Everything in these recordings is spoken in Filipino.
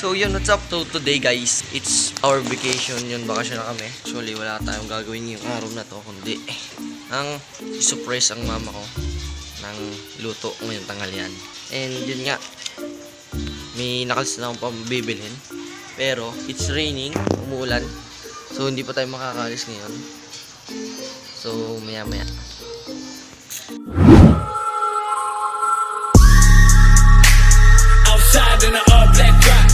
So yun, what's up? So today guys, it's our vacation. Yun, bakasyon na kami. Actually, wala tayong gagawin yung araw na to, kundi ang surprise ang mama ko ng luto ngayong tanghalian. And yun nga, may nakalis na akong pabibilhin. Pero it's raining, umuulan. So hindi pa tayo makakalis ngayon. So maya maya. Outside in the black drop,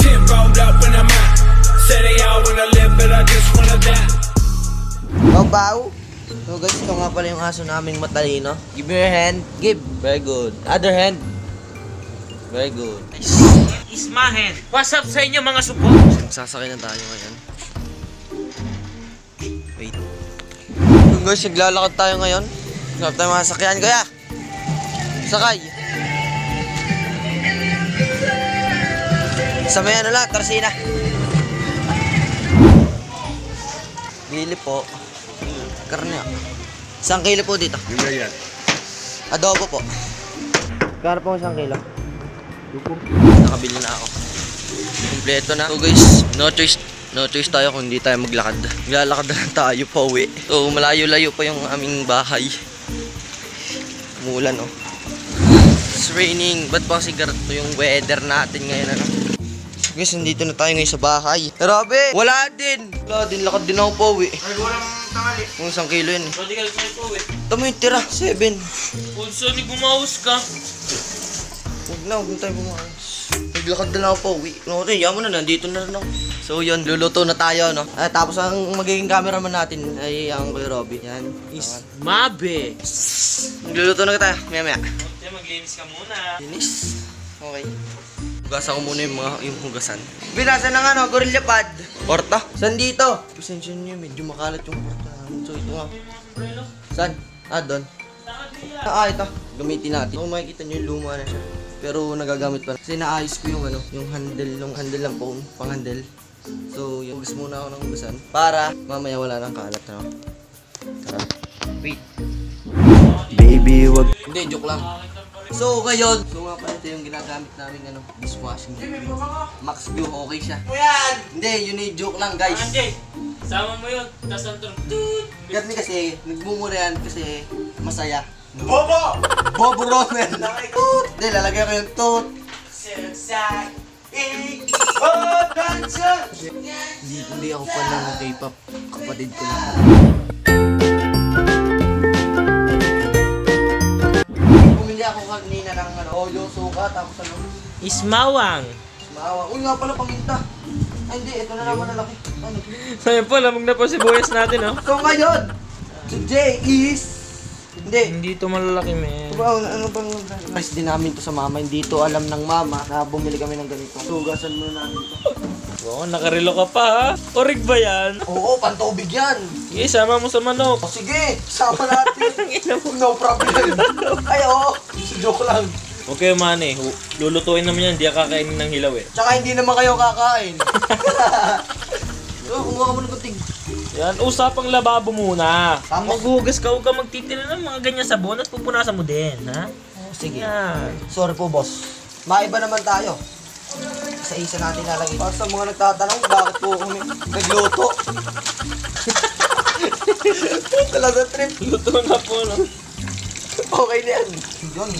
10 rolled up when I'm out. Say they all wanna live, but I just wanna die. Baw. So guys, ito nga pala yung aso naming matalino. Give me your hand. Give. Very good. Other hand. Very good. Nice. Is my hand. What's up sa inyo mga supo? Sasakay na tayo ngayon. Wait. So guys, naglalakad tayo ngayon. Hanap tayo mga sakyan. Kaya! Sakay! Sa may ano lang, Tarsina. Bili po. Karne. Isang kilo po dito. Yan. Adobo po. Kano po isang kilo? Nakabili na ako. Kompleto na. So guys, no choice tayo kung hindi tayo maglakad. Maglalakad na lang tayo pa uwi. So malayo-layo pa yung aming bahay. Umuulan oh. It's raining. Ba't ba kasi ganito yung weather natin ngayon ano? Guys, nandito na tayo ngayon sa bahay. Grabe! Wala din! Wala din, lakad din ako pa uwi. Ay, walang tangali. Kung isang kilo yun eh. Pwede ka lang po eh. Tama yung tira, 7. Punso, ni bumawas ka. Huwag na tayo bumakas. Naglakad na lang ako pa uwi. Okay, yaman na, nandito na rin ako. So yun, luluto na tayo, no? Tapos ang magiging cameraman natin ay ang Kuya Robby. Yan. Is Mabe. Nagluluto na tayo, maya. Okay, maglinis ka muna. Linis. Okay. Hugasan ko muna yung hugasan. Binasan ng ano, Gorilla Pad. Porta? Saan dito? Pasensya nyo, medyo makalat yung porta. So ito nga. Saan? Doon. Ito. Gamitin natin. Kung makikita nyo, luma na siya. Pero nagagamit pa. Kasi naayos ko yung ano, yung handle ng phone, pang handle. So, hugas muna ako ng hugasan para mamaya wala nang kalat, no? Tara. Wait. Baby, wag. Hindi, joke lang. So, ngayon. So, nga pala ito yung ginagamit namin, ano, dishwashing. Max View, okay siya. Hindi, yun yung joke lang, guys. Andy, sama mo yun. Tapos ang turun. Ganyan kasi, nagmumura yan kasi masaya. Bobo! Bobo Roman! Hindi, lalagyan ko yung toot. Hindi ako pa lang ng K-pop. Kapatid ko lang. Bumili ako kanina ng oyo, suka, tapos ano? Ismawang. Maawa. Uy, nga pala paminta. Ay, hindi. Ito na naman na laki. Ano? Ngayon po, lamog na po si Boyas natin, oh. So, ngayon, today is... Hindi ito malalaki, men. Ano bang... Price din namin to sa mama. Hindi to alam ng mama na bumili kami ng ganito. Sugasan muna namin to. Oo, nakarelo ka pa, ha? Orig ba yan? Oo, pantubig yan. Sige, sama mo sa manok. O sige, sama natin. No problem. Ay, oo. Joke lang. Okay, mane. Lulutuin naman yan. Hindi ka kakainin ng hilaw, eh. Tsaka hindi naman kayo kakain. Kumuha ka muna ng tig. Yan, usapang lababo muna. Tapos? Maghugas ka, huwag ka magtitira ng mga ganyan sabon at pupunasan mo din, ha? Sige. Yan. Sorry po, boss. Maiba naman tayo. Isa-isa natin lalagay. Para sa mga nagtatanong, bakit po kami nagluto? Talaga trip. Luto na po, no? Okay na yan. Yun.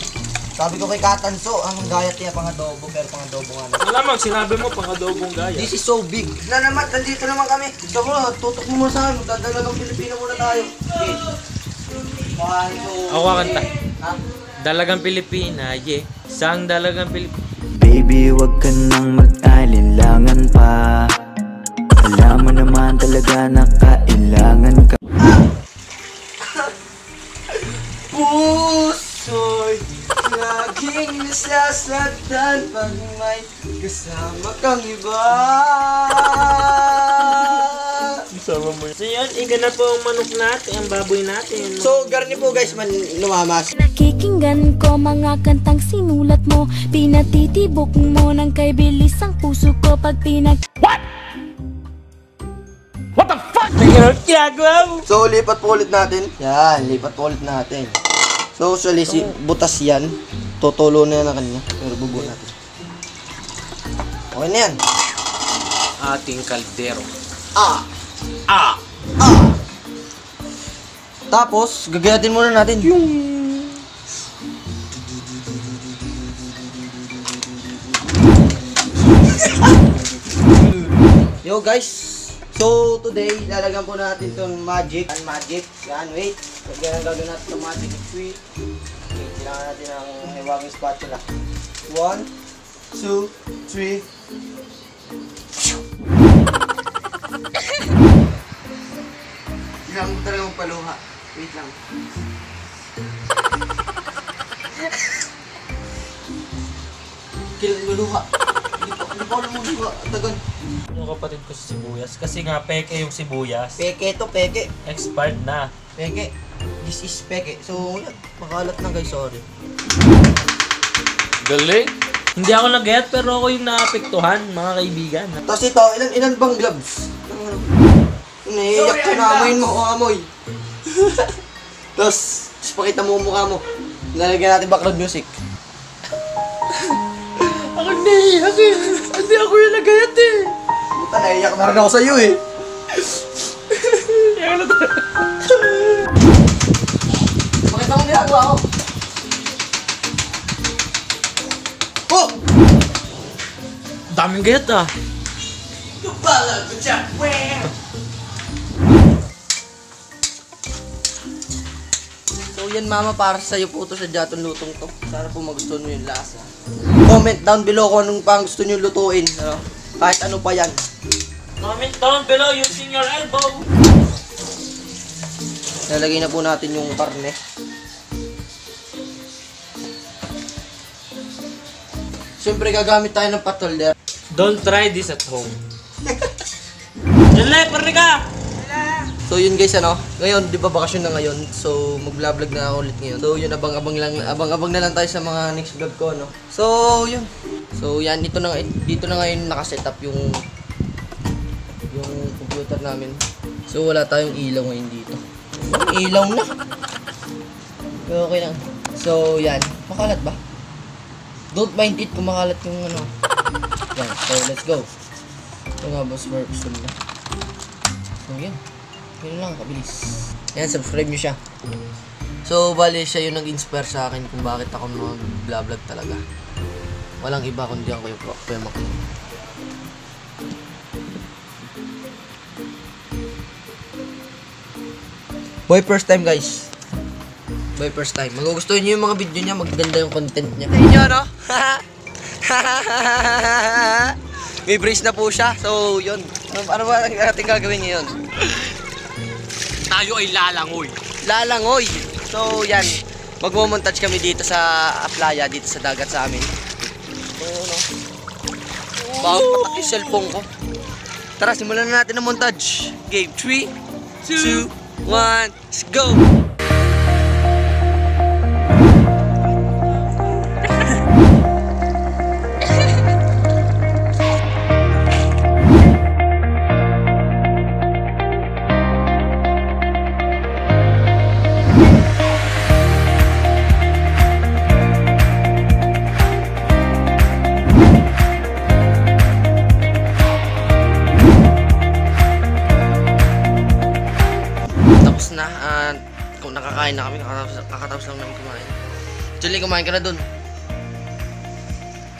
Sabi ko kay Katanso, ang gayat niya pang adobo, pero pang adobo nga na. Malamang, sinabi mo pang adobong gaya. This is so big. Na naman, nandito naman kami. Gusto mo, tutok mo muna sa akin. Magdadalagang Pilipino muna tayo. Okay. 1, 2, Ako kakanta. Ha? Dalagang Pilipina, yeah. Sang dalagang Pilipina. Baby, wag ka nang mag-alinlangan pa. Alam mo naman talaga na kailangan ka. Puso'y laging nasasaktan pag may kasama kang iba. Sama mo yun. So yun, iga na po ang manok natin, ang baboy natin. So, garni po guys, lumamas. Nakikinggan ko mga kantang sinulat mo. Pinatitibok mo ng kay bilis ang puso ko pag What the fuck? Ginagawa mo? So, lipat po ulit natin. Yan, lipat po ulit natin. So, usually, butas yan. Tutulo na yan na kanina. Pero bubuo natin. Okay na yan. Ating kaldero. Ah! Ah! Ah! Tapos, gagayatin muna natin yung... Yo guys! So, today, lalagyan po natin itong magic. Magic. Yan, wait. Lagyan ang gagawin natin itong magic tree. Okay, kailangan natin ang hiwaging spatula. 1, 2, 3. Kailangan mo talaga magpaluha. Wait lang. Kailangan luluha. Hindi pa ako lumuluha. Tagal. Yung kapatid ko si sibuyas. Kasi nga, peke yung sibuyas. Peke to, peke. Expired na. Peke. This is peke. So, yan. Makalat na guys, sorry. Galing. Hindi ako nag-get pero ako yung naapektuhan, mga kaibigan. Tapos ito, ilan bang gloves? Naiiyak ko na amoyin mo, amoy. Tapos pakita mo ang mukha mo. Lalagyan natin background music. Ako naiiyak eh. Hindi ako yung nag-get eh. Puta, naiiyak na rin ako sa'yo eh. Pakita mo ginagawa ko. Oh! Daming get ah. So yan mama, para sa'yo po ito sa Jaton lutong to. Sana po magustuhan mo yung lasa. Comment down below kung anong pang gusto nyo lutuin. Ano? Kahit ano pa yan. Comment down below using your elbow. Lalagay na po natin yung karne. Siyempre gagamit tayo ng patolder. Don't try this at home. Janle, parli ka! So yun guys, ano, ngayon, di ba bakasyon na ngayon, so mag-vlog na ako ulit ngayon. So yun, abang-abang na lang tayo sa mga next vlog ko, no. So yun. So yan, dito na ngayon nakasetup yung computer namin. So wala tayong ilaw ngayon dito. Ilaw na. Okay lang. So yan, makalat ba? Don't mind it kung makalat yung ano. Yan, so let's go. Ito nga boss, gusto nila. So yan. Yun lang, kabilis. Ayan, subscribe nyo siya. So, bali siya yung nag-inspire sa akin kung bakit ako mag-vlog talaga. Walang iba kundi ako yung Kuya Mac. Boy, first time guys. Boy, first time. Magugustuhin nyo yung mga video niya, maganda yung content niya. Inyo, no? May brace na po siya. So, yun. Ano ba natin gagawin ngayon? Tayo ay lalangoy. Lalangoy. So, yan. Magmo-montage kami dito sa playa, dito sa dagat sa amin. So, no? Bakit patak yung cellphone ko? Tara, simulan na natin ang montage. Game 3, 2, 1, let's go! Na kung nakakain na kami, kakatapos lang namin kumain. Actually, kumain ka na dun.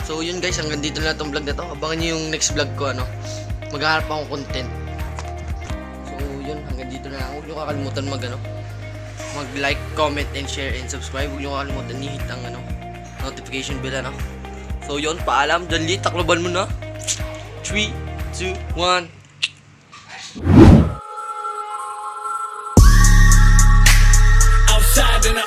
So yun guys, hanggang dito na itong vlog na to. Abangan nyo yung next vlog ko, ano. Maghahanap akong content. So yun, hanggang dito na lang. Huwag nyo kakalimutan mag-like, comment, and share, and subscribe. Huwag nyo kakalimutan i-hit ang notification bell, ano. So yun, paalam. Janli, takloban mo na. 3, 2, 1. Outside in the